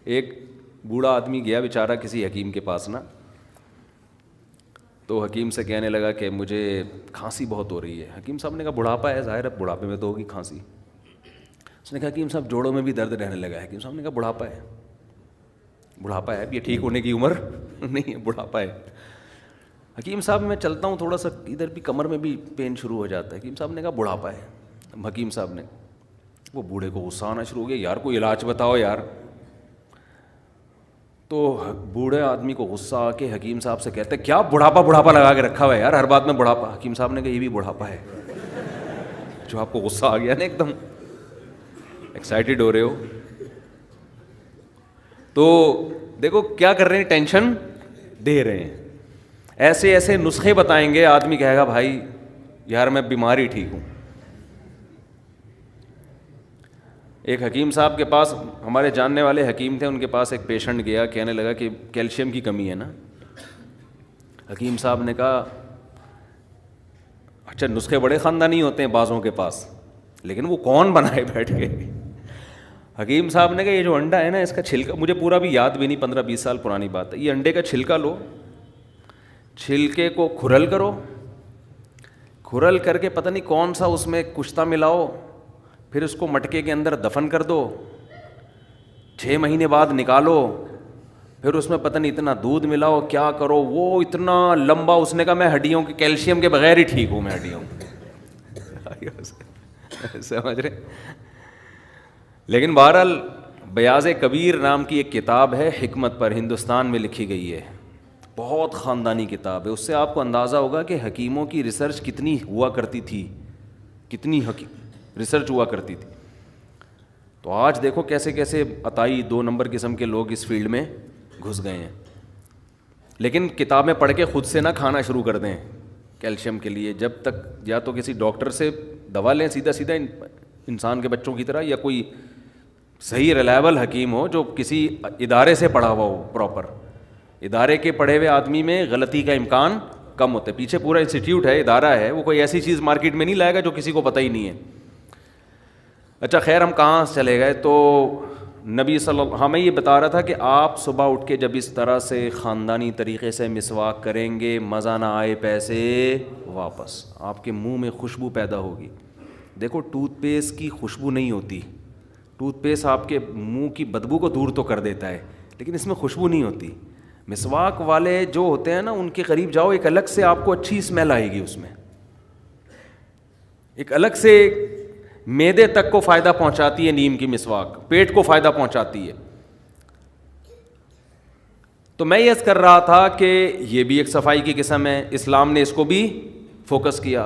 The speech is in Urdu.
ایک بوڑھا آدمی گیا بیچارہ کسی حکیم کے پاس نا, تو حکیم سے کہنے لگا کہ مجھے کھانسی بہت ہو رہی ہے. حکیم صاحب نے کہا بڑھاپا ہے, ظاہر ہے بڑھاپے میں تو ہوگی کھانسی. اس نے کہا حکیم صاحب جوڑوں میں بھی درد رہنے لگا ہے. حکیم صاحب نے کہا بڑھاپا ہے, بڑھاپا ہے, اب یہ ٹھیک ہونے کی عمر نہیں ہے, بڑھاپا ہے. حکیم صاحب میں چلتا ہوں تھوڑا سا ادھر بھی کمر میں بھی پین شروع ہو جاتا ہے. حکیم صاحب نے کہا بڑھاپا ہے. حکیم صاحب نے, وہ بوڑھے کو غصہ آنا شروع ہو گیا, یار کوئی علاج بتاؤ یار. تو بوڑھے آدمی کو غصہ آ کے حکیم صاحب سے کہتے کیا بڑھاپا لگا کے رکھا ہوا ہے یار, ہر بات میں بڑھاپا. حکیم صاحب نے کہا یہ بھی بڑھاپا ہے. جو آپ کو غصہ آ گیا نا, ایک دم ایکسائٹیڈ ہو رہے ہو, تو دیکھو کیا کر رہے ہیں, ٹینشن دے رہے ہیں. ایسے ایسے نسخے بتائیں گے, آدمی کہے گا بھائی یار میں بیمار ہی ٹھیک ہوں. ایک حکیم صاحب کے پاس, ہمارے جاننے والے حکیم تھے, ان کے پاس ایک پیشنٹ گیا, کہنے لگا کہ کیلشیم کی کمی ہے نا. حکیم صاحب نے کہا اچھا نسخے بڑے خاندانی ہوتے ہیں بعضوں کے پاس, لیکن وہ کون بنائے بیٹھ کے. حکیم صاحب نے کہا یہ جو انڈا ہے نا اس کا چھلکا, مجھے پورا بھی یاد بھی نہیں, 15-20 سال پرانی بات ہے, یہ انڈے کا چھلکا لو, چھلکے کو کھرل کرو, کھرل کر کے پتہ نہیں کون سا اس میں کشتہ ملاؤ, پھر اس کو مٹکے کے اندر دفن کر دو, 6 مہینے بعد نکالو, پھر اس میں پتہ نہیں اتنا دودھ ملاؤ, کیا کرو, وہ اتنا لمبا. اس نے کہا میں ہڈیوں کے کیلشیم کے بغیر ہی ٹھیک ہوں, میں ہڈیوں سمجھ رہے. لیکن بہرحال بیاض کبیر نام کی ایک کتاب ہے حکمت پر, ہندوستان میں لکھی گئی ہے, بہت خاندانی کتاب ہے. اس سے آپ کو اندازہ ہوگا کہ حکیموں کی ریسرچ کتنی ہوا کرتی تھی, کتنی ریسرچ ہوا کرتی تھی. تو آج دیکھو کیسے کیسے عطائی 2 نمبر قسم کے لوگ اس فیلڈ میں گھس گئے ہیں. لیکن کتابیں پڑھ کے خود سے نہ کھانا شروع کر دیں کیلشیم کے لیے, جب تک یا تو کسی ڈاکٹر سے دوا لیں سیدھا انسان کے بچوں کی طرح, یا کوئی صحیح ریلائبل حکیم ہو جو کسی ادارے سے پڑھا ہوا ہو. پراپر ادارے کے پڑھے ہوئے آدمی میں غلطی کا امکان کم ہوتا ہے. پیچھے پورا انسٹیٹیوٹ ہے, ادارہ ہے, وہ کوئی ایسی چیز مارکیٹ میں نہیں لائے گا جو کسی کو پتہ ہی نہیں ہے. اچھا خیر, ہم کہاں چلے گئے. تو نبی صلی اللہ, ہمیں یہ بتا رہا تھا کہ آپ صبح اٹھ کے جب اس طرح سے خاندانی طریقے سے مسواک کریں گے, مزہ نہ آئے پیسے واپس, آپ کے منہ میں خوشبو پیدا ہوگی. دیکھو ٹوتھ پیسٹ کی خوشبو نہیں ہوتی, ٹوتھ پیسٹ آپ کے منہ کی بدبو کو دور تو کر دیتا ہے, لیکن اس میں خوشبو نہیں ہوتی. مسواک والے جو ہوتے ہیں نا, ان کے قریب جاؤ, ایک الگ سے آپ کو اچھی اسمیل آئے گی, اس میں ایک الگ سے معدے تک کو فائدہ پہنچاتی ہے نیم کی مسواک, پیٹ کو فائدہ پہنچاتی ہے. تو میں یہ عرض کر رہا تھا کہ یہ بھی ایک صفائی کی قسم ہے, اسلام نے اس کو بھی فوکس کیا.